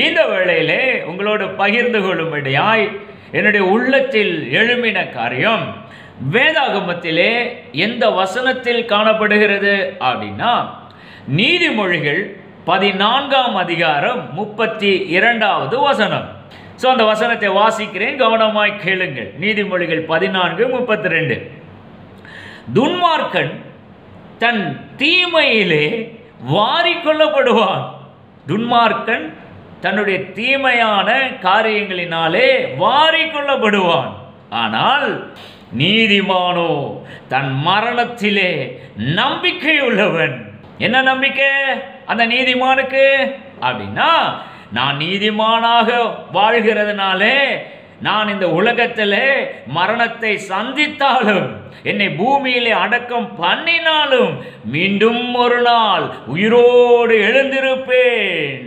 இந்த வேளையிலே உங்களோடு பகிர்ந்து கொள்ளும்படியாய் என்னுடைய உள்ளத்தில் எழும்பின காரியம் வேதாகமத்திலே எந்த வசனத்தில் காணப்படுகிறது அப்படின்னா, நீதிமொழிகள் 14ஆம் அதிகாரம் 32வது வசனம். ஸோ அந்த வசனத்தை வாசிக்கிறேன், கவனமாய் கேளுங்கள். நீதிமொழிகள் 14:32. துன்மார்க்கன் தன் தீமையிலே வாரிக்கொள்ளப்படுவான். துன்மார்க்கன் தன்னுடைய தீமையான காரியங்களினாலே வாரிக்கொள்ளப்படுவான். ஆனால் நீதிமானோ தன் மரணத்திலே நம்பிக்கை உள்ளவன். என்ன நம்பிக்கை அந்த நீதிமானுக்கு அப்படின்னா, நான் நீதிமானாக வாழ்கிறதுனாலே நான் இந்த உலகத்திலே மரணத்தை சந்தித்தாலும், என்னை பூமியிலே அடக்கம் பண்ணினாலும் மீண்டும் ஒரு நாள் உயிரோடு எழுந்திருப்பேன்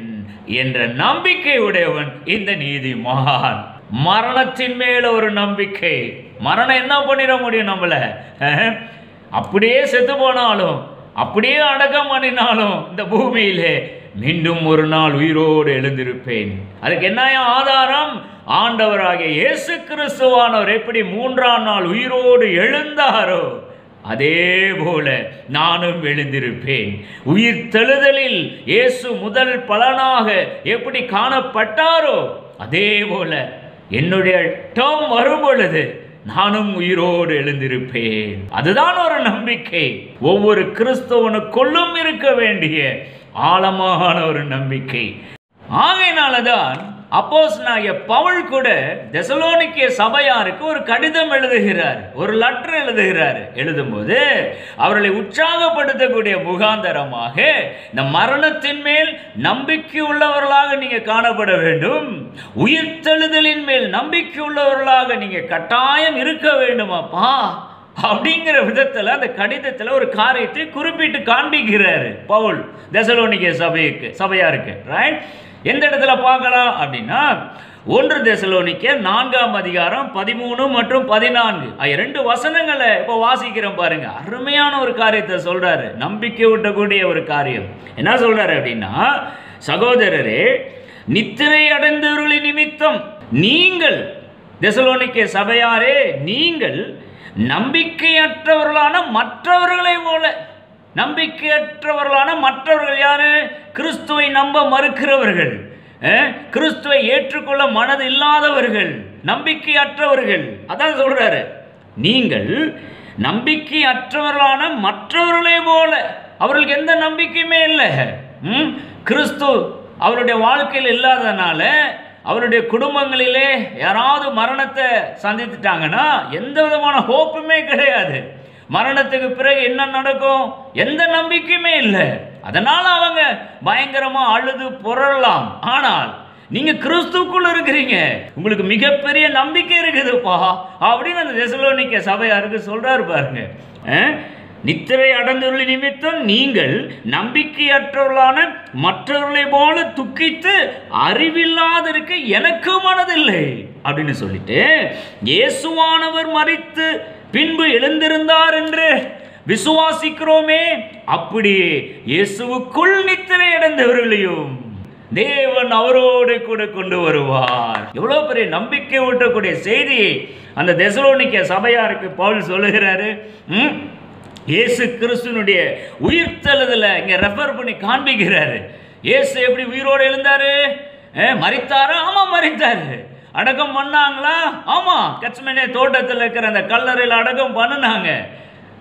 என்ற நம்பிக்கை உடையவன் இந்த நீதிமான். மரணத்தின் மேல ஒரு நம்பிக்கை. மரணம் என்ன பண்ணிட முடியும் நம்மள? அப்படியே செத்து போனாலும், அப்படியே அடக்கம் பண்ணினாலும் இந்த பூமியிலே மீண்டும் ஒரு நாள் உயிரோடு எழுந்திருப்பேன். அதுக்கு என்ன ஆதாரம்? ஆண்டவராகிய இயேசு கிறிஸ்துவானவர் எப்படி 3ஆம் நாள் உயிரோடு எழுந்தாரோ அதே போல நானும் எழுந்திருப்பேன். உயிர் தெழுதலில் இயேசு முதல் பலனாக எப்படி காணப்பட்டாரோ அதே போல என்னுடைய டேர்ம் வரும் பொழுது நானும் உயிரோடு எழுந்திருப்பேன். அதுதான் ஒரு நம்பிக்கை. ஒவ்வொரு கிறிஸ்தவனுக்குள்ளும் இருக்க வேண்டிய ஆழமான ஒரு நம்பிக்கை. ஆகையினாலதான் அப்போஸ்தலனாகிய பவுல் கூட தெசலோனிக்கே சபையாருக்கு ஒரு கடிதம் எழுதுகிறார், ஒரு லெட்டர் எழுதுகிறார். எழுதும்போது அவர்களை உற்சாகப்படுத்தக்கூடிய முகாந்தரமாக இந்த மரணத்தின் மேல் நம்பிக்கை உள்ளவர்களாக நீங்க காணப்பட வேண்டும், உயிர்த்தெழுதலின் மேல் நம்பிக்கை உள்ளவர்களாக நீங்க கட்டாயம் இருக்க வேண்டுமாப்பா அப்படிங்கிற விதத்தில் அந்த கடிதத்தில் ஒரு காரியத்தை குறிப்பிட்டு காண்பிக்கிறாரு பவுல் தெசலோனிக்கே சபையாருக்கு. ரைட்? எந்த இடத்துல பார்க்கலாம் அப்படின்னா, 1 தெசலோனிக்கே 4ஆம் அதிகாரம் 13 மற்றும் 14 2 வசனங்களை இப்போ வாசிக்கிறோம் பாருங்க. அருமையான ஒரு காரியத்தை சொல்றாரு, நம்பிக்கை ஊட்டக்கூடிய ஒரு காரியம். என்ன சொல்றாரு அப்படின்னா, சகோதரரே, நித்திரை அடைந்தவர்களின் நிமித்தம் நீங்கள், தெசலோனிக்கே சபையாரே, நீங்கள் நம்பிக்கையற்றவர்களான மற்றவர்களை போல. நம்பிக்கையற்றவர்களான மற்றவர்கள் யாரு? கிறிஸ்துவை நம்ப மறுக்கிறவர்கள், கிறிஸ்துவை ஏற்றுக்கொள்ள மனது இல்லாதவர்கள், நம்பிக்கையற்றவர்கள். அதான் சொல்றாரு, நீங்கள் நம்பிக்கையற்றவர்களான மற்றவர்களே போல. அவர்களுக்கு எந்த நம்பிக்கையுமே இல்லை. கிறிஸ்து அவருடைய வாழ்க்கையில் இல்லாதனால அவருடைய குடும்பங்களிலே யாராவது மரணத்தை சந்தித்துட்டாங்கன்னா எந்த விதமான ஹோப்புமே கிடையாது. மரணத்துக்கு பிறகு என்ன நடக்கும் எந்த நம்பிக்கையுமே இல்லை. அதனால அவங்க பயங்கரமா அழுது புரளலாம். ஆனால் நீங்க கிறிஸ்துக்குள்ள இருக்கிறீங்க, உங்களுக்கு மிகப்பெரிய நம்பிக்கை இருக்குதுப்பா அப்படின்னு அந்த தெசலோனிக்கே சபையாருக்கு சொல்றாரு பாருங்க. நித்திரை அடைந்தவர்கள் நிமித்தம் நீங்கள் நம்பிக்கையற்றவர்களான மற்றவர்களை போல துக்கித்து அறிவில்லாதிருக்க எனக்கு மனதில்லை அப்படின்னு சொல்லிட்டு, இயேசுவானவர் மரித்து பின்பு எழுந்திருந்தார் என்று விசுவாசிக்கிறோமே, அப்படியே இயேசுவுக்குள் நித்திரை அடைந்தவர்களையும் தேவன் அவரோடு கூட கொண்டு வருவார். எவ்வளவு பெரிய நம்பிக்கை ஊட்டக்கூடிய செய்தியை அந்த தெசலோனிக்கே சபையாருக்கு பவுல் சொல்லுகிறாரு. இயேசு கிறிஸ்துனுடைய உயிர்த்தெழுதல இங்க ரெஃபர் பண்ணி காண்பிக்கிறாரு. இயேசு எப்படி உயிரோடு எழுந்தாரு? மரித்தாரா? ஆமா மரித்தாரு. அடக்கம் பண்ணாங்களா? ஆமா, கெத்செமனே தோட்டத்தில் இருக்கிற அந்த கல்லறையில் அடக்கம் பண்ணினாங்க.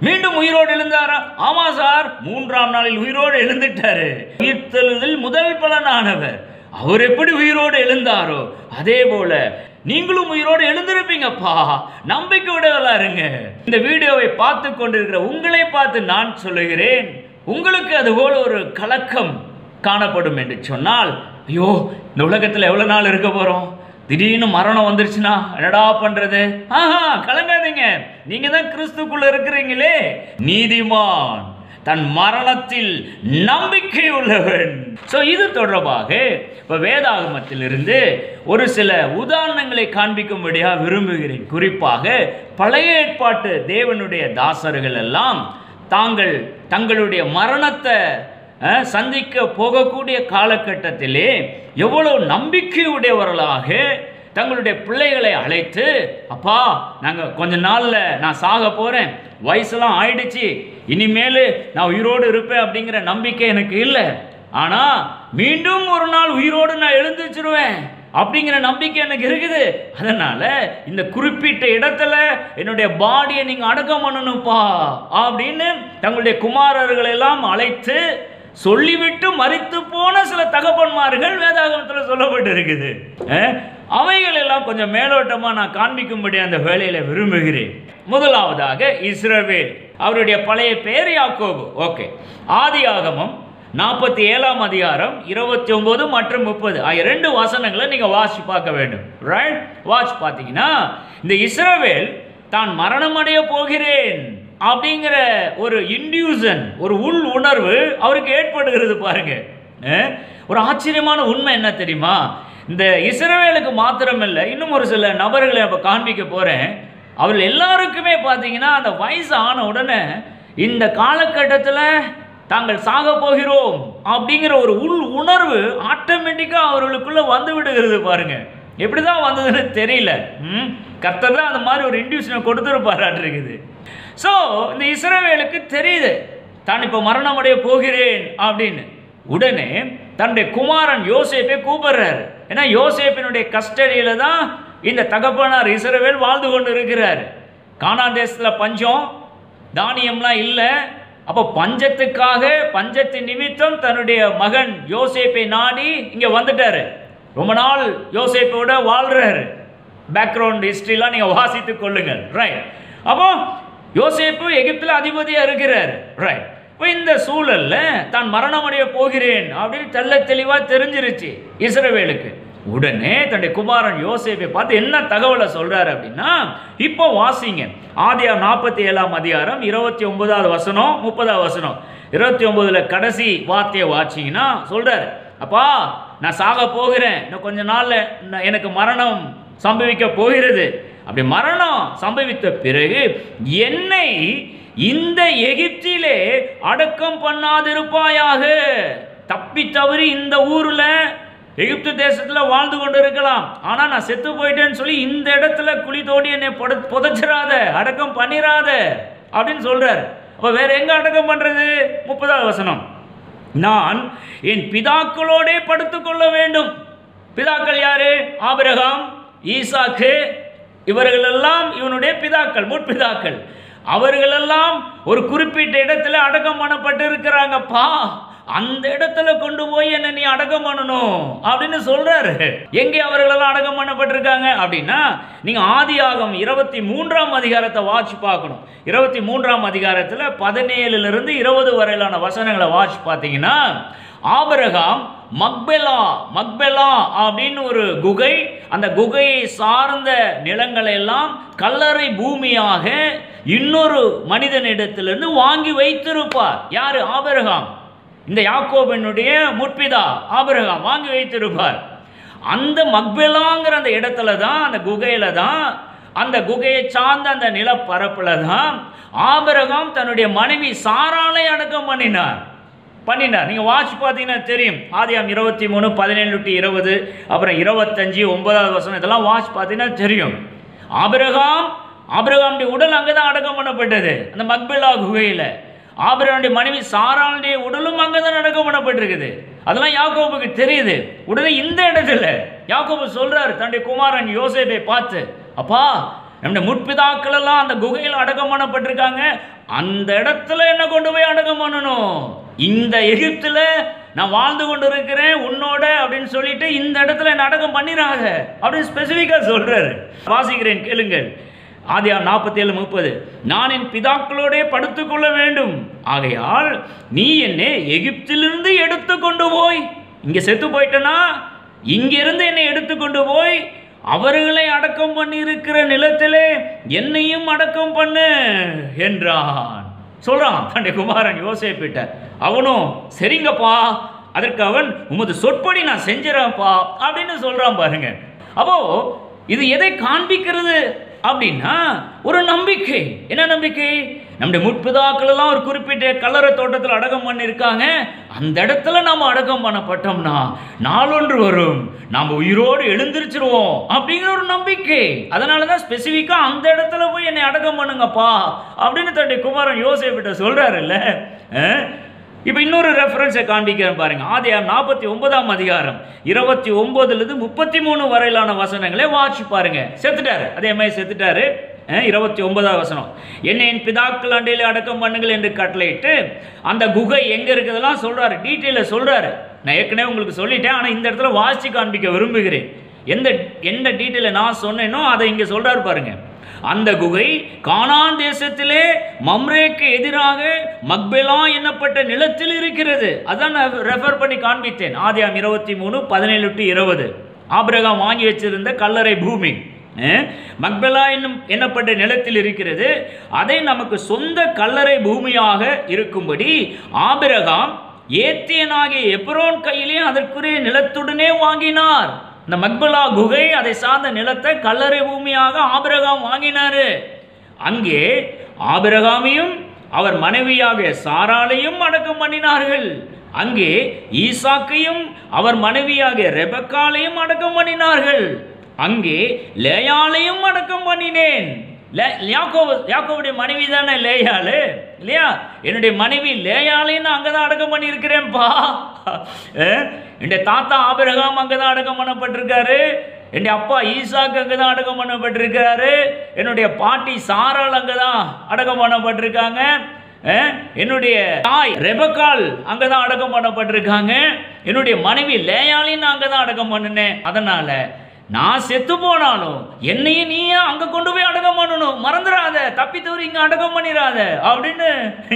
மீண்டும் உயிரோடு எழுந்தாரா? ஆமா சார், 3ஆம் நாளில் உயிரோடு எழுந்துட்டாரு. உயிர்த்தெழுதல் முதல் பலனானவர். அவர் எப்படி உயிரோடு எழுந்தாரோ அதே போல நீங்களும் உயிரோடு எழுந்திருப்பீங்கப்பா. நம்பிக்கையோட இருங்க. இந்த வீடியோவை பார்த்து கொண்டிருக்கிற உங்களை பார்த்து நான் சொல்லுகிறேன், உங்களுக்கு அதுபோல ஒரு கலக்கம் காணப்படும் என்று சொன்னால், ஐயோ இந்த உலகத்தில் எவ்வளவு நாள் இருக்க போறோம், திடீர்னு மரணம் வந்துருச்சுன்னா என்னடா பண்றது? கலங்காதீங்க, நீங்க தான் கிறிஸ்துக்குள்ள இருக்கிறீங்களே. நீதிமான் தன் மரணத்தில் நம்பிக்கை உள்ளவன். இது தொடர்பாக இப்ப வேதாகமத்திலிருந்து ஒரு சில உதாரணங்களை காண்பிக்கும்படியா விரும்புகிறேன். குறிப்பாக பழைய ஏற்பாட்டு தேவனுடைய தாசர்கள் எல்லாம் தங்களுடைய மரணத்தை சந்திக்க போகக்கூடிய காலகட்டத்திலே எவ்வளவு நம்பிக்கையுடையவர்களாக தங்களுடைய பிள்ளைகளை அழைத்து, அப்பா நாங்கள் கொஞ்ச நாளில் நான் சாக போகிறேன், வயசுலாம் ஆயிடுச்சு, இனிமேல் நான் உயிரோடு இருப்பேன் அப்படிங்கிற நம்பிக்கை எனக்கு இல்லை, ஆனால் மீண்டும் ஒரு நாள் உயிரோடு நான் எழுந்திருச்சிருவேன் அப்படிங்கிற நம்பிக்கை எனக்கு இருக்குது. அதனால இந்த குறிப்பிட்ட இடத்துல என்னுடைய பாடியை நீங்க அடக்கம் பண்ணணும்ப்பா அப்படின்னு தங்களுடைய குமாரர்களை எல்லாம் அழைத்து சொல்லிவிட்டு மரித்து போன சில தகப்பன்மார்கள் வேதாகமத்தில் சொல்லப்பட்டு இருக்குது. அவைகள் எல்லாம் கொஞ்சம் மேலோட்டமா நான் காண்பிக்கும்படி அந்த வேலையில விரும்புகிறேன். முதலாவதாக இஸ்ரவேல், அவருடைய பழைய பெயர் யாக்கோபு. ஓகே, ஆதியாகமம் 47ஆம் அதிகாரம் 29 மற்றும் 30 ஆகிய 2 வசனங்களை நீங்க வாசி பார்க்க வேண்டும். ரைட், வாசி பார்த்தீங்கன்னா இந்த இஸ்ரவேல் தான் மரணம் அடைய போகிறேன் அப்படிங்கிற ஒரு இன்டியூசன், ஒரு உள் உணர்வு அவருக்கு ஏற்படுகிறது. பாருங்க, ஒரு ஆச்சரியமான உண்மை என்ன தெரியுமா? இந்த இஸ்ரவேலுக்கு மாத்திரமில்லை, இன்னும் ஒரு சில நபர்களை இப்போ காண்பிக்க போறேன். அவர்கள் எல்லாருக்குமே பார்த்தீங்கன்னா அந்த வயசு ஆன உடனே இந்த காலகட்டத்தில் தாங்கள் சாக போகிறோம் அப்படிங்கிற ஒரு உள் உணர்வு ஆட்டோமேட்டிக்காக அவர்களுக்குள்ள வந்து விடுகிறது. பாருங்க, எப்படி தான் வந்ததுன்னு தெரியல. கர்த்தர் தான் அந்த மாதிரி ஒரு இன்டியூஷனை கொடுத்துருப்பாராட்டிருக்குது. ஸோ இந்த இஸ்ரவேலுக்கு தெரியுது தான் இப்போ மரணம் அடைய போகிறேன் அப்படின்னு. உடனே தன்னுடைய குமாரன் யோசேப்பை கூப்பிடுறாரு. ஏன்னா யோசேப்பினுடைய கஸ்டடியில தான் இந்த தகப்பனார் இஸ்ரவேல் வாழ்ந்து கொண்டு இருக்கிறார். கானான் தேசத்தில் பஞ்சம், தானியம்லாம் இல்லை. அப்போ பஞ்சத்துக்காக, பஞ்சத்தின் நிமித்தம் தன்னுடைய மகன் யோசேப்பை நாடி இங்கே வந்துட்டாரு. ரொம்ப நாள் யோசேப்போட வாழ்றாரு. பேக்ரவுண்ட் ஹிஸ்டரிலாம் நீங்கள் வாசித்து கொள்ளுங்கள். ரைட், அப்போ யோசேப்பு எகிப்தில் அதிபதியாக இருக்கிறார். ரைட், இப்போ இந்த சூழலில் தான் மரணம் அடைய போகிறேன் அப்படின்னு தெள்ள தெளிவாக தெரிஞ்சிருச்சு இஸ்ரவேலுக்கு. உடனே தன்னுடைய குமாரன் யோசேப்பை பார்த்து என்ன தகவலை சொல்றாரு அப்படின்னா, இப்போ வாசிங்க ஆதியாகமம் 47ஆம் அதிகாரம் 29வது வசனம் 30வது வசனம். 29ல் கடைசி வார்த்தையை வாசிங்கன்னா சொல்றாரு, அப்பா நான் சாக போகிறேன், இன்னும் கொஞ்ச நாள்ல எனக்கு மரணம் சம்பவிக்க போகிறது. அப்படி மரணம் சம்பவித்த பிறகு என்னை இந்த எகிப்திலே அடக்கம் பண்ணாதிருப்பாயாக. தப்பி தவறி இந்த ஊர்ல எகிப்து தேசத்தில் வாழ்ந்து கொண்டு இருக்கலாம், ஆனால் நான் செத்து போயிட்டேன்னு சொல்லி இந்த இடத்துல குழி தோண்டி என்னை புதைச்சிடாத, அடக்கம் பண்ணிடாத அப்படின்னு சொல்றாரு. அப்போ வேற எங்க அடக்கம் பண்றது? 30வது வசனம், நான் என் பிதாக்களோட படுத்துக்கொள்ள வேண்டும். பிதாக்கள் யாரு? ஆபிரகாம், ஈசாக்கு, இவர்களெல்லாம் இவனுடைய பிதாக்கள், முற்பிதாக்கள். அவர்களெல்லாம் ஒரு குறிப்பிட்ட இடத்துல அடக்கம் பண்ணப்பட்டு இருக்கிறாங்கப்பா, அந்த இடத்துல கொண்டு போய் என்ன நீ அடக்கம் பண்ணணும் அப்படின்னு சொல்றாரு. எங்கே அவர்களெல்லாம் அடக்கம் பண்ணப்பட்டிருக்காங்க அப்படின்னா, நீங்க ஆதியாகமம் 23ஆம் அதிகாரத்தை வாட்சி பார்க்கணும். 23ஆம் அதிகாரத்தில் 17லிருந்து 20 வரையிலான வசனங்களை வாட்சி பார்த்தீங்கன்னா, ஆபிரகாம் மக்பெலா அப்படின்னு ஒரு குகை, அந்த குகையை சார்ந்த நிலங்களை எல்லாம் கல்லறை பூமியாக இன்னொரு மனிதனிடத்திலிருந்து வாங்கி வைத்திருப்பார். யாரு? ஆபிரகாம். இந்த யாக்கோபினுடைய முற்பிதா ஆபிரகாம் வாங்கி வைத்திருப்பார். அந்த மக்பெலாங்கிற அந்த இடத்துல தான், அந்த குகையில தான், அந்த குகையை சார்ந்த அந்த நிலப்பரப்புல தான் ஆபிரகாம் தன்னுடைய மனைவி சாராளை அடக்கம் பண்ணினார். நீங்க வாட்சி பார்த்தீங்கன்னா தெரியும். ஆதியாகமம் 23 17-20 அப்புறம் 25 9வது வசனம் இதெல்லாம் வாட்சி பார்த்தீங்கன்னா தெரியும். ஆபிரகாமுடைய உடல் அங்கதான் அடக்கம் பண்ணப்பட்டது, அந்த மக்பெலா குகையில. ஆபிரகாமுடைய மனைவி சாராளுடைய உடலும் அங்கதான் அடக்கம் பண்ணப்பட்டிருக்குது. அதெல்லாம் யாக்கோபுக்கு தெரியுது. உடனே இந்த இடத்துல யாக்கோபு சொல்றாரு தன்னுடைய குமாரன் யோசேப்பை பார்த்து, அப்பா நம்முடைய முற்பிதாக்கள் எல்லாம் அந்த குகையில் அடக்கம் பண்ணப்பட்டிருக்காங்க, அந்த இடத்துல என்ன கொண்டு போய் அடக்கம் பண்ணணும். இந்த எகிப்துல நான் வாழ்ந்து கொண்டு இருக்கிறேன் உன்னோட அப்படின்னு சொல்லிட்டு இந்த இடத்துல என்ன அடக்கம் பண்ணிடாத அப்படின்னு ஸ்பெசிஃபிக்கா சொல்றாரு. வாசிக்கிறேன் கேளுங்கள். ஆதியாகமம் 47:30, நான் என் பிதாக்களோட படுத்துக்கொள்ள வேண்டும், ஆகையால் நீ என்னை எகிப்திலிருந்து எடுத்து கொண்டு போய், இங்க செத்து போயிட்டனா இங்கிருந்து என்னை எடுத்து கொண்டு போய் அவர்களை அடக்கம் பண்ணி இருக்கிற நிலத்திலே என்னையும் அடக்கம் பண்ணு என்றான். சொல்றான் தன்னுடைய குமாரன் யோசேப்பிட்ட. அவனும் சரிங்கப்பா, அதற்கு அவன் உமது சொற்படி நான் செஞ்சிடப்பா அப்படின்னு சொல்றான். பாருங்க, அப்போ இது எதை காண்பிக்கிறது அப்படின்னா, ஒரு நம்பிக்கை. என்ன நம்பிக்கை? நம்முடைய முற்பிதாக்கள் எல்லாம் ஒரு குறிப்பிட்ட கல்லறை தோட்டத்தில் அடக்கம் பண்ணியிருக்காங்க. அந்த இடத்துல நாம் அடக்கம் பண்ணப்பட்டோம்னா நாளொன்று வரும், நாம் உயிரோடு எழுந்திருச்சிருவோம் அப்படிங்கிற ஒரு நம்பிக்கை. அதனால தான் ஸ்பெசிஃபிக்காக அந்த இடத்துல போய் என்னை அடக்கம் பண்ணுங்கப்பா அப்படின்னு தன்னுடைய குமாரன் யோசேப்பிட்ட சொல்றாருல்ல. இப்போ இன்னொரு ரெஃபரன்ஸை காண்பிக்கிறேன் பாருங்க. ஆதியாகமம் 49ஆம் அதிகாரம் 29 33 வரையிலான வசனங்களே வாட்சி பாருங்க. செத்துட்டாரு, அதே மாதிரி செத்துட்டாரு. 29ஆம் வசனம், என்னை என் பிதாக்கள் அண்டையில் அடக்கம் பண்ணுங்கள் என்று கட்டளையிட்டு அந்த குகை எங்கே இருக்குதெல்லாம் சொல்கிறாரு, டீட்டெயிலில் சொல்கிறாரு. நான் ஏற்கனவே உங்களுக்கு சொல்லிட்டேன், ஆனால் இந்த இடத்துல வாசி காண்பிக்க விரும்புகிறேன். என்ன டீட்டெயிலை நான் சொன்னேனோ அதை இங்கே சொல்கிறாரு பாருங்க. அந்த குகை கானான் தேசத்திலே மம்ரேக்கு எதிராக மக்பெலா என்னப்பட்ட நிலத்தில் இருக்கிறது. அதான் நான் ரெஃபர் பண்ணி காண்பித்தேன். ஆதியாகமம் 23:17-20 ஆபிரகாம் வாங்கி வச்சிருந்த கல்லறை பூமி மக்பெலா என்னப்பட்ட நிலத்தில் இருக்கிறது. அதை நமக்கு சொந்த கல்லறை பூமியாக இருக்கும்படி ஆபிரகாம் ஏத்தியனாகிய எப்ரோன் கையிலே அதற்குரிய நிலத்துடனே வாங்கினார். இந்த மக்பெலா குகை, அதை சார்ந்த நிலத்தை கல்லறை பூமியாக ஆபிரகாம் வாங்கினாரு. அங்கே ஆபிரகாமையும் அவர் மனைவியாக சாராளையும் அடக்கம் பண்ணினார்கள். அங்கே ஈசாக்கையும் அவர் மனைவியாக ரெபெக்காளையும் அடக்கம் பண்ணினார்கள். அங்கே லேயாளையும் அடக்கம் பண்ணினேன். யாக்கோவுடைய மனைவி தானே லேயாளு இல்லையா? என்னுடைய மனைவி லேயாளையும் அங்கே தான் அடக்கம் பண்ணியிருக்கிறேன்ப்பா. என்னுடைய தாத்தா ஆபிரகாம் அங்கே தான் அடக்கம் பண்ணப்பட்டிருக்காரு. என்னுடைய அப்பா ஈசாக்கு அங்கே தான் அடக்கம் பண்ணப்பட்டிருக்கிறாரு. என்னுடைய பாட்டி சாராள் அங்கே தான் அடக்கம் பண்ணப்பட்டிருக்காங்க. என்னுடைய தாய் ரெபெக்காள் அங்கே தான் அடக்கம் பண்ணப்பட்டிருக்காங்க. என்னுடைய மனைவி லேயாளையும் அங்கே தான் அடக்கம் பண்ணினேன். அதனால நான் செத்து போனாலும் என்னையும் நீ அங்கே கொண்டு போய் அடக்கம் பண்ணணும், மறந்துடாத, தப்பி தவறி இங்கே அடக்கம் பண்ணிடாத அப்படின்னு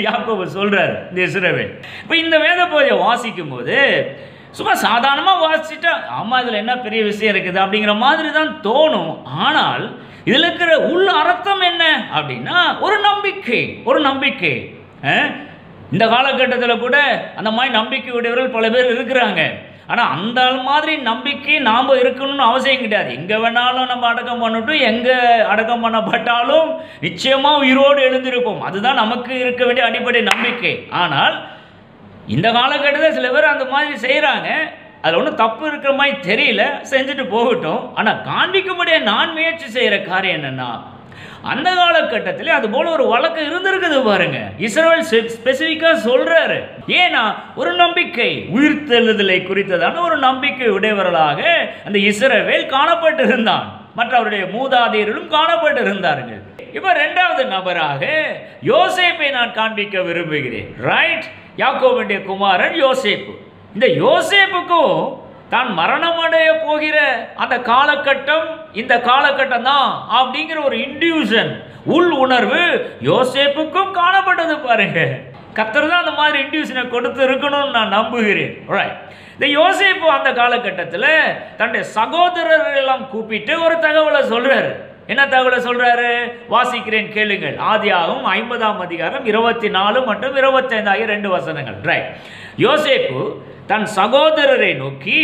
யாக்கோபு சொல்றாரு இந்த இஸ்ரவேல். இப்போ இந்த வேத பகுதியை வாசிக்கும் போது சும்மா சாதாரணமாக வாசிச்சுட்டா ஆமாம் இதில் என்ன பெரிய விஷயம் இருக்குது அப்படிங்கிற மாதிரி தான் தோணும். ஆனால் இதில் இருக்கிற உள்ள அர்த்தம் என்ன அப்படின்னா ஒரு நம்பிக்கை. இந்த காலகட்டத்தில் கூட அந்த மாதிரி நம்பிக்கை உடையவர்கள் பல பேர் இருக்கிறாங்க. ஆனால் அந்த மாதிரி நம்பிக்கை நாம் இருக்கணும்னு அவசியம் கிடையாது. எங்கே வேணாலும் நம்ம அடக்கம் பண்ணட்டும், எங்கே அடக்கம் பண்ணப்பட்டாலும் நிச்சயமாக உயிரோடு எழுந்திருப்போம். அதுதான் நமக்கு இருக்க வேண்டிய அடிப்படை நம்பிக்கை. ஆனால் இந்த காலகட்டத்தில் சில பேர் அந்த மாதிரி செய்கிறாங்க. அதில் ஒன்றும் தப்பு இருக்கிற மாதிரி தெரியல, செஞ்சுட்டு போகட்டும். ஆனால் காண்பிக்கும்படியே நான் முயற்சி செய்கிற காரியம் என்னென்னா, அந்த காலகட்டத்தில் அது போல ஒரு வழக்கம் இருந்திருக்குது பாருங்க. இஸ்ரவேல் ஸ்பெசிஃபிக்காக சொல்றாரு. ஏன்னா ஒரு நம்பிக்கை, உயிர்த்தெழுதலை குறித்ததான ஒரு நம்பிக்கை உடையவர்களாக அந்த இஸ்ரவேல் காணப்பட்டு இருந்தான். மற்றவருடைய மூதாதையர்களும் காணப்பட்டு இருந்தார்கள். இப்ப இரண்டாவது நபராக யோசேப்பை நான் காண்பிக்க விரும்புகிறேன். ரைட், யாக்கோபுடைய குமாரன் யோசேப்பு. இந்த யோசேப்புக்கும் தான் மரணமடைய போகிற அந்த காலகட்டம் இந்த காலகட்டம் தான் அப்படிங்கிற ஒரு இன்டியூஷன், உள் உணர்வு யோசேப்புக்கும் காணப்பட்டது பாருங்க. கர்த்தர் தான் அந்த மாதிரி இன்டியூஷனை கொடுத்து இருக்கணும்னு நான் நம்புகிறேன். இந்த யோசேப்பு அந்த காலகட்டத்தில் தன்னுடைய சகோதரர்கள் எல்லாம் கூப்பிட்டு ஒரு தகவலை சொல்றாரு. என்ன தகவலை சொல்றாரு? வாசிக்கிறேன் கேளுங்கள். ஆதியாகமம் 50ஆம் அதிகாரம் 24 மற்றும் 25 ஆகிய 2 வசனங்கள். ரைட், யோசேப்பு தன் சகோதரரை நோக்கி,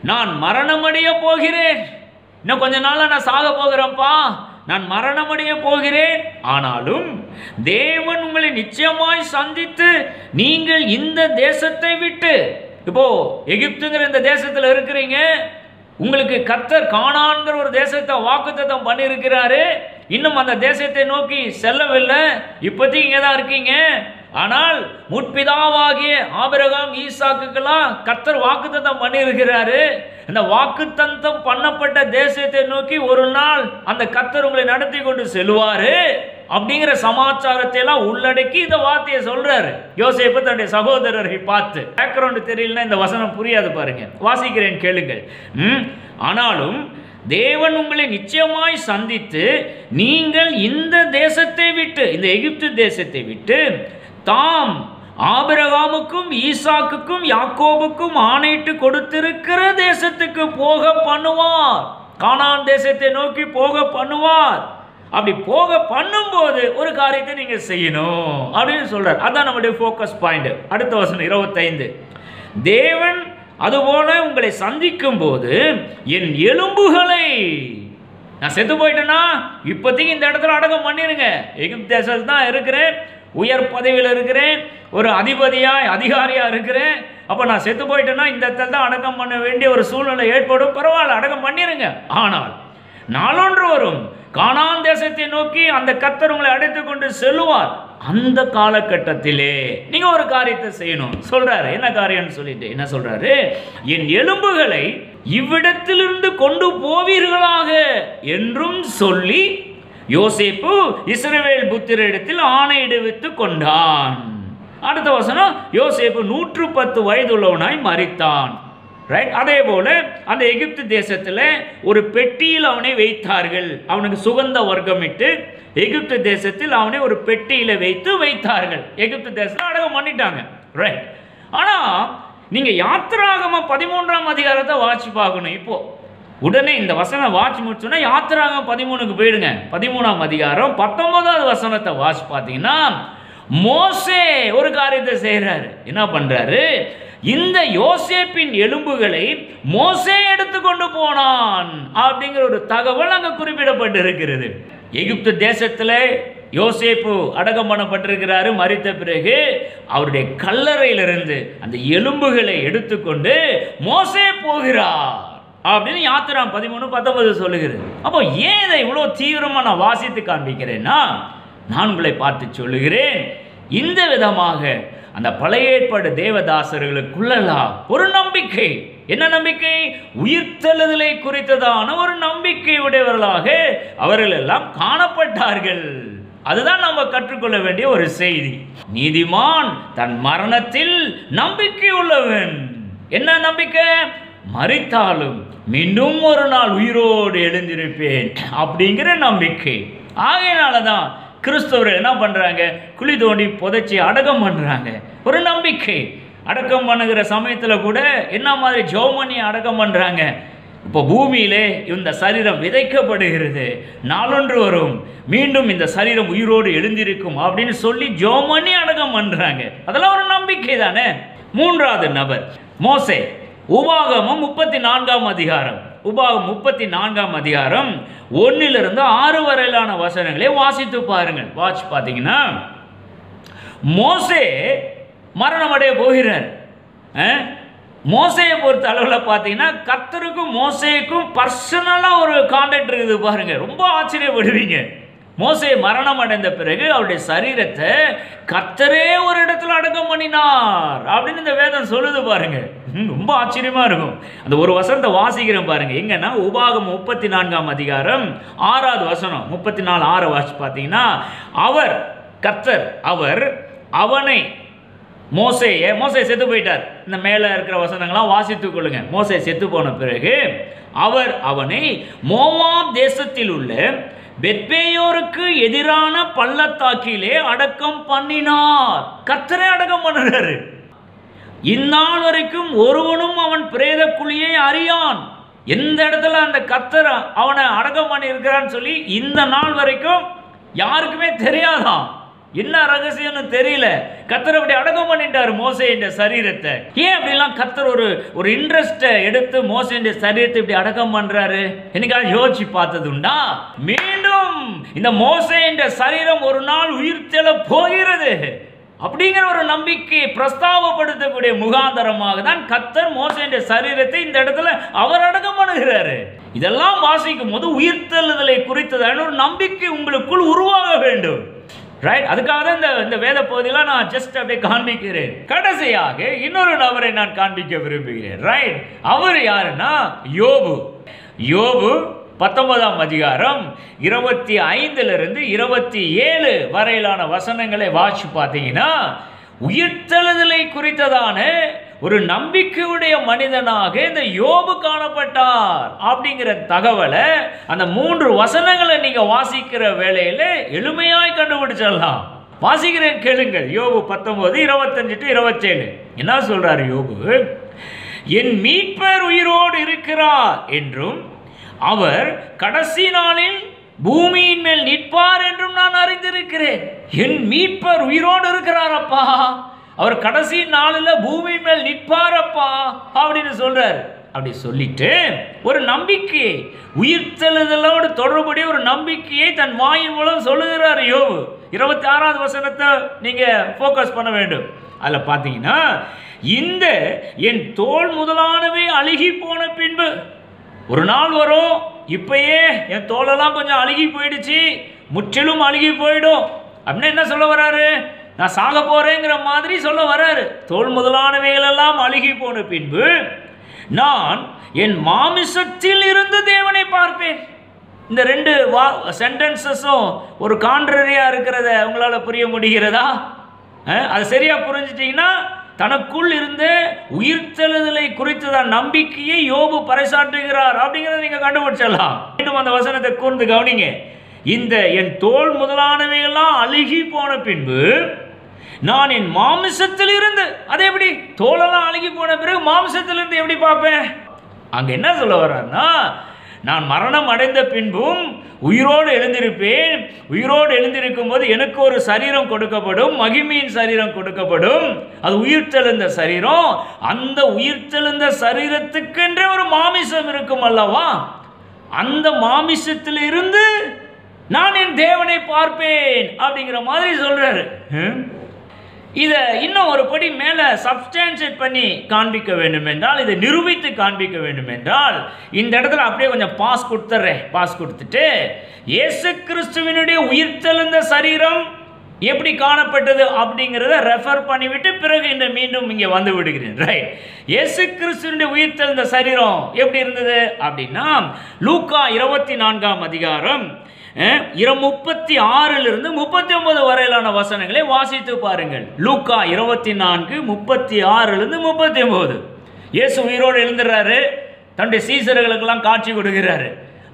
நான் மரணமடைய போகிறேன், இன்னும் கொஞ்ச நாள்ல நான் சாக போகிறேன்ப்பா, நான் மரணமடைய போகிறேன், ஆனாலும் தேவன் உங்களை நிச்சயமாய் சந்தித்து நீங்கள் இந்த தேசத்தை விட்டு, இப்போ எகிப்துங்கிற இந்த தேசத்தில் இருக்கிறீங்க, உங்களுக்கு கர்த்தர் கானான்கிற ஒரு தேசத்தை வாக்குத்தத்தம் பண்ணியிருக்கிறாரு, இன்னும் அந்த தேசத்தை நோக்கி செல்லவில்லை, இப்போதைக்கு இங்கே தான் இருக்கீங்க. ஆனால் முற்பிதாவாகிய ஆபிரகாம் ஈசாக்குக்கெல்லாம் கர்த்தர் வாக்குத்தத்தம் பண்ணியிருக்கிறாரு. இந்த வாக்குத்தத்தம் பண்ணப்பட்ட தேசத்தை நோக்கி ஒரு நாள் அந்த கர்த்தர் உங்களை நடத்தி கொண்டு செல்வாரு அப்படிங்கிற சமாச்சாரத்தை எல்லாம் உள்ளடக்கி இந்த வார்த்தையை சொல்றாரு யோசேப்பு தன்னுடைய சகோதரரை பார்த்து. பேக்ரவுண்ட் தெரியலன்னா இந்த வசனம் புரியாது பாருங்க. வாசிக்கிறேன் கேளுங்கள். ஆனாலும் தேவன் உங்களை நிச்சயமாய் சந்தித்து நீங்கள் இந்த தேசத்தை விட்டு, இந்த எகிப்து தேசத்தை விட்டு, தாம் ஆபிரகாமுக்கும் ஈசாக்குக்கும் யாக்கோபுக்கும் ஆணையிட்டு கொடுத்திருக்கிற தேசத்துக்கு போக பண்ணுவார். கானான் தேசத்தை நோக்கி போக பண்ணுவார். அப்படி போக பண்ணும்போது ஒரு காரியத்தை நீங்க செய்யணும் அப்படின்னு சொல்றார். அதான் நம்முடைய ஃபோக்கஸ் பாயிண்ட். அடுத்த வசனம் 25. தேவன் அதுபோல உங்களை சந்திக்கும் போது என் எலும்புகளை, நான் செத்து போயிட்டேன்னா இப்போதைக்கு இந்த இடத்துல அடக்கம் பண்ணிருங்க. எகிப்து தேசத்தில் தான் இருக்கிறேன், உயர் பதவியில் இருக்கிறேன், ஒரு அதிகாரியாக இருக்கிறேன். அப்போ நான் செத்து போயிட்டேன்னா இந்த இடத்துல தான் அடக்கம் பண்ண வேண்டிய ஒரு சூழ்நிலை ஏற்படும். பரவாயில்ல, அடக்கம் பண்ணிருங்க. ஆனால் நாளொன்று வரும், கானான் தேசத்தை நோக்கி அந்த கர்த்தர் உங்களை அழைத்து கொண்டு செல்லுவார். அந்த காலகட்டத்திலே நீங்க ஒரு காரியத்தை செய்யணும் சொல்றாரு. என்ன காரியம்னு சொல்லிட்டு என்ன சொல்றாரு? என் எலும்புகளை இவ்விடத்திலிருந்து கொண்டு போவீர்களாக என்றும் சொல்லி யோசேப்பு இஸ்ரவேல் புத்திரரிடத்தில் ஆணையிடுவித்து கொண்டான். அடுத்த வசனம், யோசேப்பு 110 வயதுள்ளவனாய் மரித்தான். ரைட். அதே போல அந்த எகிப்து தேசத்தில் ஒரு பெட்டியில் அவனை வைத்தார்கள். அவனுக்கு சுகந்த வர்க்கமிட்டு எகிப்து தேசத்தில் அவனை ஒரு பெட்டியில் வைத்தார்கள். எகிப்து தேசத்தில் அடக்கம் பண்ணிட்டாங்க. ரைட். ஆனால் நீங்கள் யாத்திராகமம் 13ஆம் அதிகாரத்தை வாட்சி பார்க்கணும். இப்போ உடனே இந்த வசனம் வாட்சி முடிச்சோன்னா யாத்திராகமம் 13க்கு போயிடுங்க. 13ஆம் அதிகாரம் 19வது வசனத்தை வாட்சி பார்த்தீங்கன்னா மோசே ஒரு காரியத்தை செய்கிறாரு. என்ன பண்ணுறாரு? இந்த யோசேப்பின் எலும்புகளை மோசே எடுத்துக்கொண்டு போனான் அப்படிங்கிற ஒரு தகவல் அங்கே குறிப்பிடப்பட்டிருக்கிறது. எகிப்து தேசத்தில் யோசேப்பு அடக்கம் பண்ணப்பட்டிருக்கிறாரு. மரித்த பிறகு அவருடைய கல்லறையிலிருந்து அந்த எலும்புகளை எடுத்துக்கொண்டு மோசே போகிறார் அப்படின்னு யாத்திராம் 13:19 சொல்லுகிறது. அப்போ ஏன் இதை இவ்வளோ தீவிரமாக நான் வாசித்து காண்பிக்கிறேன்னா, நான் உங்களை பார்த்து சொல்லுகிறேன், இந்த விதமாக அந்த பழைய ஏற்பாடு தேவதாசர்களுக்குள்ளெல்லாம் ஒரு நம்பிக்கை. என்ன நம்பிக்கை? உயிர்த்தெழுதலை குறித்ததான ஒரு நம்பிக்கை உடையவர்களாக அவர்கள் எல்லாம் காணப்பட்டார்கள். அதுதான் நம்ம கற்றுக்கொள்ள வேண்டிய ஒரு செய்தி. நீதிமான் தன் மரணத்தில் நம்பிக்கை உள்ளவன். என்ன நம்பிக்கை? மரித்தாலும் மீண்டும் ஒரு நாள் உயிரோடு எழுந்திருப்பேன் அப்படிங்கிற நம்பிக்கை. ஆகையினால தான் கிறிஸ்தவர்கள் என்ன பண்ணுறாங்க? குழி தோண்டி புதைச்சி அடக்கம் பண்ணுறாங்க. ஒரு நம்பிக்கை. அடக்கம் பண்ணுகிற சமயத்தில் கூட என்ன மாதிரி ஜோமனி அடக்கம் பண்ணுறாங்க? இப்போ பூமியிலே இந்த சரீரம் விதைக்கப்படுகிறது, நாளொன்று வரும், மீண்டும் இந்த சரீரம் உயிரோடு எழுந்திருக்கும் அப்படின்னு சொல்லி ஜோமனி அடக்கம் பண்ணுறாங்க. அதெல்லாம் ஒரு நம்பிக்கை தானே. மூன்றாவது நபர் மோசே. உபாகமம் 34ஆம் அதிகாரம். உபாகம் 34ஆம் அதிகாரம் 1லிருந்து 6 வரையிலான வசனங்களை வாசித்து பாருங்கள். வாட்ச் பார்த்தீங்கன்னா மோசே மரணம் அடைய போகிறார். மோசையை பொறுத்த அளவில் பார்த்தீங்கன்னா கர்த்தருக்கும் மோசேக்கும் பர்சனலாக ஒரு கான்டாக்ட் இருக்குது பாருங்க. ரொம்ப ஆச்சரியப்படுவீங்க. மோசே மரணம் அடைந்த பிறகு அவருடைய சரீரத்தை கர்த்தரே ஒரு இடத்துல அடக்கம் பண்ணினார் அப்படின்னு இந்த வேதம் சொல்லுது பாருங்க. ரொம்ப ஆச்சரியமா இருக்கும். அந்த ஒரு வசனத்தை வாசிக்கிறேன் பாருங்க. எங்கன்னா உபாகம் 34ஆம் அதிகாரம் 6வது வசனம் 34:6 வாசி பார்த்தீங்கன்னா கர்த்தர் அவனை மோசே செத்து போயிட்டார். இந்த மேலே இருக்கிற வசனங்கள்லாம் வாசித்துக் கொள்ளுங்க. மோசே செத்து போன பிறகு அவனை மோவாப் தேசத்தில் உள்ள பெத்பேயோருக்கு எதிரான பள்ளத்தாக்கிலே அடக்கம் பண்ணினார். கர்த்தரே அடக்கம் பண்ணுறாரு. இந்நாள் வரைக்கும் ஒருவனும் அவன் பிரேத குழியை அறியான். எந்த இடத்துல அந்த கர்த்தர் அவனை அடக்கம் பண்ணி இருக்கிறான்னு சொல்லி இந்த நாள் வரைக்கும் யாருக்குமே தெரியாதான். என்ன ரகசியம்னு தெரியல. கர்த்தர் அப்படி அடக்கம் பண்ணிட்டார் மோசேயின் சரீரத்தை. ஏன் அப்படிலாம் கர்த்தர் ஒரு இன்ட்ரெஸ்ட் எடுத்து மோசேயின் சரீரத்தை இப்படி அடக்கம் பண்றாரு? என்னைக்காவது யோசிச்சு பார்த்தது உண்டா? மீண்டும் இந்த மோசேயின் சரீரம் ஒரு நாள் உயிர் தெழ போகிறது அப்படிங்கிற ஒரு நம்பிக்கையை பிரஸ்தாபப்படுத்தக்கூடிய முகாந்தரமாக தான் கர்த்தர் மோசேயின் சரீரத்தை இந்த இடத்துல அவர் அடக்கம் பண்ணுகிறாரு. இதெல்லாம் வாசிக்கும் போது உயிர்த்தெழுதலை குறித்ததான ஒரு நம்பிக்கை உங்களுக்குள் உருவாக வேண்டும். ரைட். அதுக்காக தான் இந்த வேத பகுதியெல்லாம் நான் ஜஸ்ட் அப்படியே காண்பிக்கிறேன். கடைசியாக இன்னொரு நபரை நான் காண்பிக்க விரும்புகிறேன். ரைட். அவர் யாருன்னா யோபு. 19ஆம் அதிகாரம் 25லிருந்து 27 வரையிலான வசனங்களை வாசி பார்த்தீங்கன்னா உயிர்த்தெழுதலை குறித்ததான ஒரு நம்பிக்கையுடைய மனிதனாக இந்த யோபு காணப்பட்டார் அப்படிங்கிற தகவலை அந்த 3 வசனங்களை நீங்க வாசிக்கிற வேளையில எளிமையாய் கண்டுபிடிச்சிடலாம். வாசிக்கிறேன், கேளுங்கள். யோபு 19:25-27 என்ன சொல்றாரு யோபு? என் மீட்பர் உயிரோடு இருக்கிறார் என்றும் அவர் கடைசி நாளில் பூமியின் மேல் நிற்பார் என்றும் நான் அறிந்திருக்கிறேன். என் மீட்பர் உயிரோடு இருக்கிறாரப்பா, அவர் கடைசி நாளில் பூமி மேல் நிற்பாரப்பா அப்படின்னு சொல்றாரு. அப்படி சொல்லிட்டு ஒரு நம்பிக்கை, உயிர்த்தெழுதலோடு தொடர்புடைய ஒரு நம்பிக்கையை தன் வாயின் மூலம் சொல்லுகிறார் யோபு. 26வது வசனத்தை நீங்க ஃபோக்கஸ் பண்ண வேண்டும். அதில் பார்த்தீங்கன்னா, இந்த என் தோல் முதலானவை அழுகி போன பின்பு ஒரு நாள் வரும், இப்பயே என் தோலெல்லாம் கொஞ்சம் அழுகி போயிடுச்சு, முற்றிலும் அழுகி போயிடும் அப்படின்னு என்ன சொல்ல வர்றாரு? நான் சாக போறேங்கிற மாதிரி சொல்ல வர்றாரு. தோல் முதலானவைகள் எல்லாம் அழுகி போன பின்பு நான் என் மாமிசத்தில் இருந்து தேவனை பார்ப்பேன். இந்த ரெண்டு சென்டென்சஸும் ஒரு கான்ட்ரரியா இருக்கிறத உங்களால புரிய முடிகிறதா? அது சரியா புரிஞ்சிட்டீங்கன்னா, தனக்குள் இருந்த உயிர்த்தெழுதலை குறித்ததான் நம்பிக்கையை யோபு பறைசாற்றுகிறார் அப்படிங்கிறத நீங்க கண்டுபிடிச்சிடலாம். மீண்டும் அந்த வசனத்தை கூர்ந்து கவனிங்க. இந்த என் தோல் முதலானவையெல்லாம் அழுகி போன பின்பு நான் என் மாமிசத்தில் இருந்து, அது எப்படி தோலெல்லாம் அழுகி போன பிறகு மாமிசத்திலிருந்து எப்படி பார்ப்பேன்? அங்க என்ன சொல்ல வர்றாருன்னா, நான் மரணம் அடைந்த பின்பும் உயிரோடு எழுந்திருப்பேன். உயிரோடு எழுந்திருக்கும் போது எனக்கு ஒரு சரீரம் கொடுக்கப்படும், மகிமையின் சரீரம் கொடுக்கப்படும். அது உயிர்த்தெழுந்த சரீரம். அந்த உயிர்த்தெழுந்த சரீரத்துக்கென்றே ஒரு மாமிசம் இருக்கும் அல்லவா? அந்த மாமிசத்தில் இருந்து நான் என் தேவனை பார்ப்பேன் அப்படிங்கிற மாதிரி சொல்றாரு. இதை இன்னும் ஒரு படி மேலே சப்ஸ்டான்ஷியேட் பண்ணி காண்பிக்க வேண்டும் என்றால், இதை நிரூபித்து காண்பிக்க வேண்டும் என்றால், இந்த இடத்துல அப்படியே கொஞ்சம் பாஸ் கொடுத்துட்டு இயேசு கிறிஸ்துவினுடைய உயிர்த்தெழுந்த சரீரம் எப்படி காணப்பட்டது அப்படிங்கிறத ரெஃபர் பண்ணிவிட்டு பிறகு இந்த மீண்டும் இங்கே வந்து விடுகிறேன். ரைட், இயேசு கிறிஸ்துவினுடைய உயிர்த்தெழுந்த சரீரம் எப்படி இருந்தது அப்படின்னா, லூக்கா 24ஆம் அதிகாரம் 36 39 வரையிலான வசனங்களை வாசித்து பாருங்கள். லூக்கா 24 36 39. இயேசு உயிரோடு எழுந்துறாரு, தன்னுடைய சீசர்களுக்கெல்லாம் காட்சி கொடுக்கிறாரு.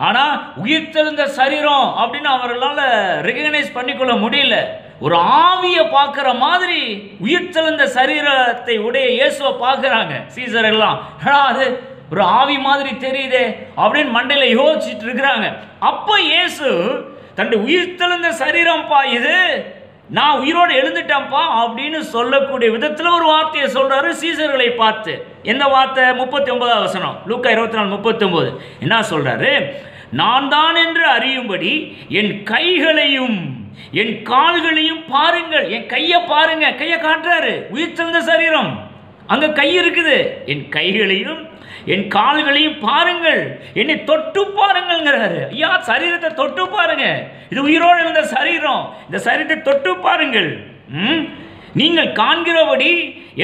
ஆனா உயிர்த்தெழுந்த சரீரம் அப்படின்னு அவர்களால் ரெகக்னைஸ் பண்ணிக்கொள்ள முடியல. ஒரு ஆவியை பார்க்கிற மாதிரி உயிர்த்தெழுந்த சரீரத்தை உடைய இயேசுவை பார்க்கிறாங்க சீசர்கள்லாம். அது ஒரு ஆவி மாதிரி தெரியுதே அப்படின்னு மண்டையில யோசிச்சுட்டு இருக்கிறாங்க. அப்ப இயேசு தன்னுடைய உயிர்த்தெழுந்த சரீரம்ப்பா இது, நான் உயிரோடு எழுந்துட்டேன்ப்பா அப்படின்னு சொல்லக்கூடிய விதத்தில் ஒரு வார்த்தையை சொல்றாரு சீசர்களை பார்த்து. எந்த வார்த்தை? 39ஆம் வசனம், லூக்கா 24:39. என்ன சொல்றாரு? நான் தான் என்று அறியும்படி என் கைகளையும் என் கால்களையும் பாருங்கள். என் கையை பாருங்க, கையை காட்டுறாரு. உயிர்த்தெழுந்த சரீரம், அங்க கை இருக்குது. என் கைகளையும் என் கால்களையும் பாருங்கள், என்னை தொட்டு பாருங்கள்ங்கிறாரு. ஐயா, சரீரத்தை தொட்டு பாருங்க, இது உயிரோடு இருந்த சரீரம், இந்த சரீரத்தை தொட்டு பாருங்கள். நீங்கள் காண்கிறபடி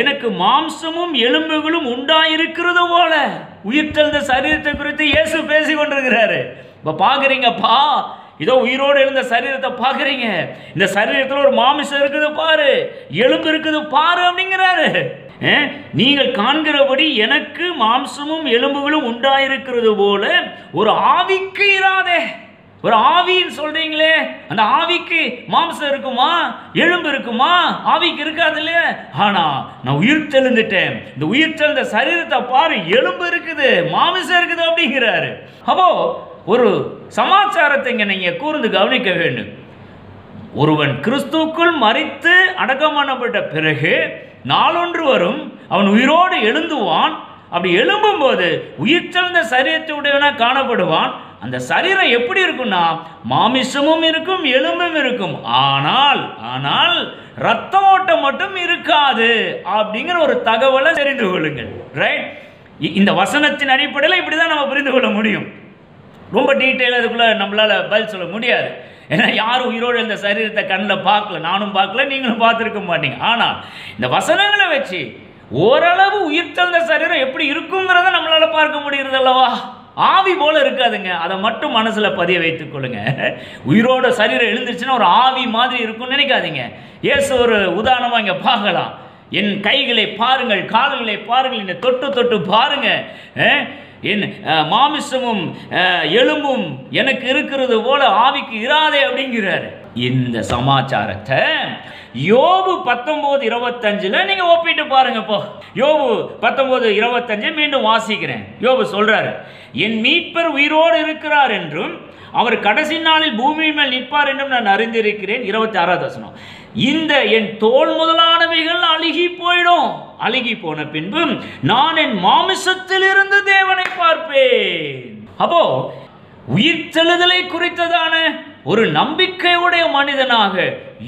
எனக்கு மாம்சமும் எலும்புகளும் உண்டாயிருக்கிறது போல. உயிர்த்தெழுந்த சரீரத்தை குறித்து இயேசு பேசி கொண்டிருக்கிறாரு. இப்ப பாக்குறீங்கப்பா, இதோ உயிரோடு இருந்த சரீரத்தை பார்க்குறீங்க, இந்த சரீரத்தில் ஒரு மாமிசம் இருக்குது பாரு, எலும்பு இருக்குது பாரு அப்படிங்கிறாரு. நீங்கள் காண்கிறபடி எனக்கு மாம்சமும் எலும்புகளும் உண்டாயிருக்கிறது போல ஒரு ஆவிக்கு இராதே. ஒரு ஆவின்னு சொல்றீங்களே, அந்த ஆவிக்கு மாம்சம் இருக்குமா, எலும்பு இருக்குமா? ஆவிக்கு இருக்காது இல்லையா? ஆனா நான் உயிர்த்தெழுந்துட்டேன், இந்த உயிர்த்தெழுந்த சரீரத்தை பாரு, எலும்பு இருக்குது, மாமிசம் இருக்குது அப்படிங்கிறாரு. அப்போ ஒரு சமாச்சாரத்தை இங்க நீங்க கூர்ந்து கவனிக்க வேண்டும். ஒருவன் கிறிஸ்துவுக்குள் மரித்து அடக்கம் பண்ணப்பட்ட பிறகு நாளொன்று வரும், அவன் உயிரோடு எழுந்துவான். அப்படி எழும்பும் போது உயிர்த்தெழுந்த சரீரத்துடையவனா காணப்படுவான். அந்த சரீரம் எப்படி இருக்கும்னா, மாமிசமும் இருக்கும், எலும்பும் இருக்கும். ஆனால் ரத்த ஓட்டம் மட்டும் இருக்காது அப்படிங்கிற ஒரு தகவலை தெரிந்து கொள்ளுங்கள். ரைட், இந்த வசனத்தின் அடிப்படையில் இப்படிதான் நம்ம புரிந்து கொள்ள முடியும். ரொம்ப டீட்டெயிலாக அதுக்குள்ள நம்மளால பதில் சொல்ல முடியாது. ஏன்னா யாரும் உயிரோடு இந்த சரீரத்தை கண்ணில் பார்க்கல, நானும் பார்க்கல, நீங்களும் பார்த்துருக்க மாட்டீங்க. ஆனால் இந்த வசனங்களை வச்சு ஓரளவு உயிர்த்தெழுந்த சரீரம் எப்படி இருக்குங்கிறத நம்மளால பார்க்க முடிகிறது அல்லவா? ஆவி போல இருக்காதுங்க, அதை மட்டும் மனசுல பதிய வைத்துக் கொள்ளுங்க. உயிரோட சரீரம் எழுந்துருச்சுன்னா ஒரு ஆவி மாதிரி இருக்கும்னு நினைக்காதீங்க. இயேசு ஒரு உதாரணமா இங்க பார்க்கலாம். என் கைகளை பாருங்கள், கால்களை பாருங்கள், என்னை தொட்டு தொட்டு பாருங்க, என் மாமிசமும் எலும்பும் எனக்கு இருக்கிறது போல ஆவிக்கு இராதே அப்படிங்கிறாரு. இந்த சமாச்சாரத்தை யோபு 19:25 நீங்க ஒப்பிட்டு பாருங்க. இப்போ யோபு 19:25 மீண்டும் வாசிக்கிறேன். யோபு சொல்றாரு, என் மீட்பர் உயிரோடு இருக்கிறார் என்றும் அவர் கடைசி நாளில் பூமி மேல் நிற்பார் என்றும் நான் அறிந்திருக்கிறேன். 26வது வசனம், இந்த என் தோல் முதலானவைகள் அழுகி போயிடும். அழுகி போன பின்பு நான் என் மாமிசத்தில் இருந்து தேவனை பார்ப்பேன். அப்போ உயிர்த்தெழுதலை குறித்ததான ஒரு நம்பிக்கையுடைய மனிதனாக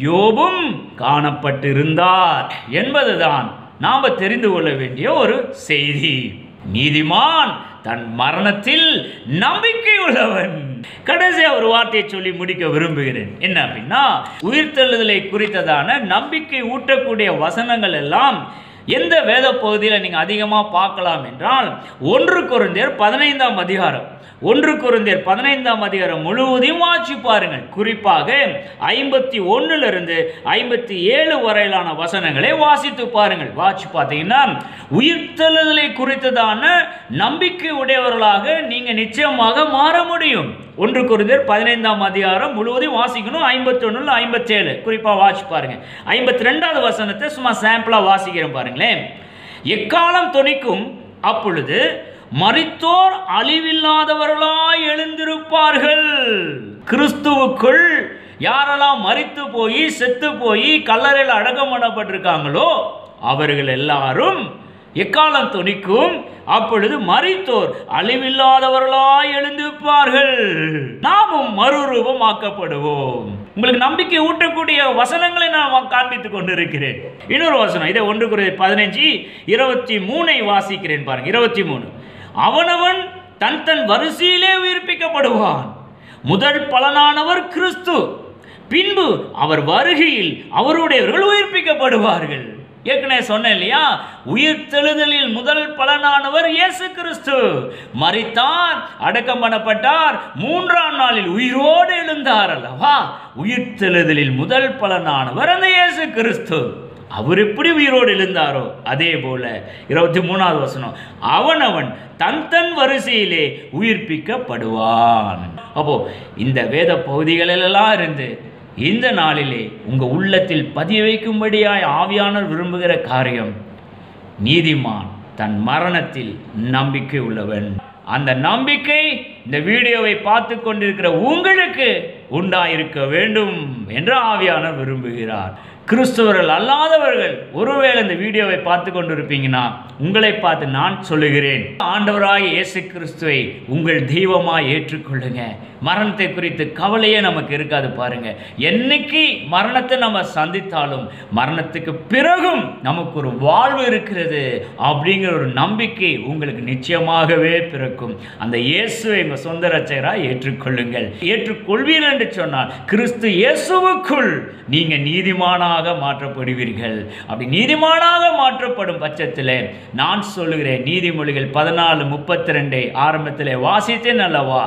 யோபும் காணப்பட்டிருந்தார் என்பதுதான் நாம தெரிந்து கொள்ள வேண்டிய ஒரு செய்தி. நீதிமான் தன் மரணத்தில் நம்பிக்கை உள்ளவன். கடைசியா ஒரு வார்த்தையை சொல்லி முடிக்க விரும்புகிறேன். என்ன அப்படின்னா, உயிர்த்தெழுதலை குறித்ததான நம்பிக்கை ஊட்டக்கூடிய வசனங்கள் எல்லாம் எந்த வேத பகுதியில் நீங்க அதிகமா பார்க்கலாம் என்றால் 1 கொரிந்தியர் 15ஆம் அதிகாரம். 1 கொரிந்தியர் 15ஆம் அதிகாரம் முழுவதையும் வாசி பாருங்கள். குறிப்பாக 51 57 வரையிலான வசனங்களை வாசித்து பாருங்கள். வாசி பார்த்தீங்கன்னா உயிர்த்தெழுதலை குறித்ததான நம்பிக்கை உடையவர்களாக நீங்க நிச்சயமாக மாற முடியும். 1 கொரிந்தியர் 15ஆம் அதிகாரம் முழுவதையும் வாசிக்கணும். 51 57 குறிப்பா வாசி பாருங்க. 52வது வசனத்தை சும்மா சாம்பிளா வாசிக்கிறேன் பாருங்களேன். எக்காலம் தொனிக்கும், அப்பொழுது மரித்தோர் அழிவில்லாதவர்களாய் எழுந்திருப்பார்கள். கிறிஸ்துவுக்குள் யாரெல்லாம் மரித்து போய் செத்து போய் கல்லறையில் அடக்கம் பண்ணப்பட்டிருக்காங்களோ அவர்கள் எல்லாரும் எக்காலம் தொனிக்கும், அப்பொழுது மரித்தோர் அழிவில்லாதவர்களாய் எழுந்திருப்பார்கள், நாமும் மறுரூபமாக்கப்படுவோம். உங்களுக்கு நம்பிக்கை ஊட்டக்கூடிய வசனங்களை நான் காண்பித்துக் கொண்டிருக்கிறேன். இன்னொரு வசனம், இதை 1 கொரிந்தியர் 15:23 வாசிக்கிறேன் பாருங்க. 23, அவனவன் தன் தன் வரிசையிலே உயிர்ப்பிக்கப்படுவான். முதல் பலனானவர் கிறிஸ்து, பின்பு அவர் வருகையில் அவருடையவர்கள் உயிர்ப்பிக்கப்படுவார்கள். ஏற்கனவே சொன்னேன் இல்லையா, உயிர்த்தெழுதலில் முதல் பலனானவர் இயேசு கிறிஸ்து. மரித்தார், அடக்கம் பண்ணப்பட்டார், 3ஆம் நாளில் உயிரோடு எழுந்தார் அல்லவா. உயிர்த்தெழுதலில் முதல் பலனானவர் அந்த இயேசு கிறிஸ்து. அவர் எப்படி உயிரோடு எழுந்தாரோ அதே போல 23வது வசனம், அவனவன் தன் தன் வரிசையிலே உயிர்ப்பிக்கப்படுவான். அப்போ இந்த வேத பகுதிகளெல்லாம் இருந்து இந்த நாளிலே உங்க உள்ளத்தில் பதிய வைக்கும்படியாய் ஆவியானவர் விரும்புகிற காரியம், நீதிமான் தன் மரணத்தில் நம்பிக்கை உள்ளவன். அந்த நம்பிக்கை இந்த வீடியோவை பார்த்து கொண்டிருக்கிற உங்களுக்கு உண்டாயிருக்க வேண்டும் என்று ஆவியானவர் விரும்புகிறார். கிறிஸ்தவர்கள் அல்லாதவர்கள் ஒருவேளை இந்த வீடியோவை பார்த்து கொண்டிருப்பீங்கன்னா உங்களை பார்த்து நான் சொல்லுகிறேன், ஆண்டவராகிய இயேசு கிறிஸ்துவை உங்கள் தெய்வமாய் ஏற்றுக்கொள்ளுங்க. மரணத்தை குறித்து கவலையே நமக்கு இருக்காது. பாருங்க, என்னைக்கு மரணத்தை நம்ம சந்தித்தாலும் மரணத்துக்கு பிறகும் நமக்கு ஒரு வாழ்வு இருக்கிறது அப்படிங்கிற ஒரு நம்பிக்கை உங்களுக்கு நிச்சயமாகவே பிறக்கும். அந்த இயேசுவை உங்க சொந்த இரட்சகராய் ஏற்றுக்கொள்ளுங்கள். ஏற்றுக்கொள்வீர்கள் என்று சொன்னால் கிறிஸ்து இயேசுவுக்குள் நீங்க நீதிமானாக மாற்றப்படுவீர்கள். அப்படி நீதிமானாக மாற்றப்படும் பட்சத்தில் நான் சொல்லுகிறேன், நீதிமொழிகள் 14:32 ஆரம்பத்தில் வாசித்தேன் அல்லவா,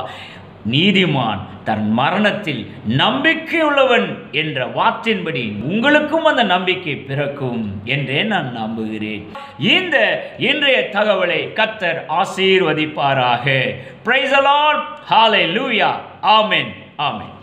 நீதிமான் தன் மரணத்தில் நம்பிக்கை உள்ளவன் என்ற வார்த்தையின்படி உங்களுக்கும் அந்த நம்பிக்கை பிறக்கும் என்றே நான் நம்புகிறேன். இந்த இன்றைய தகவலை கர்த்தர் ஆசீர்வதிப்பாராக. Praise the Lord. Hallelujah. Amen. Amen.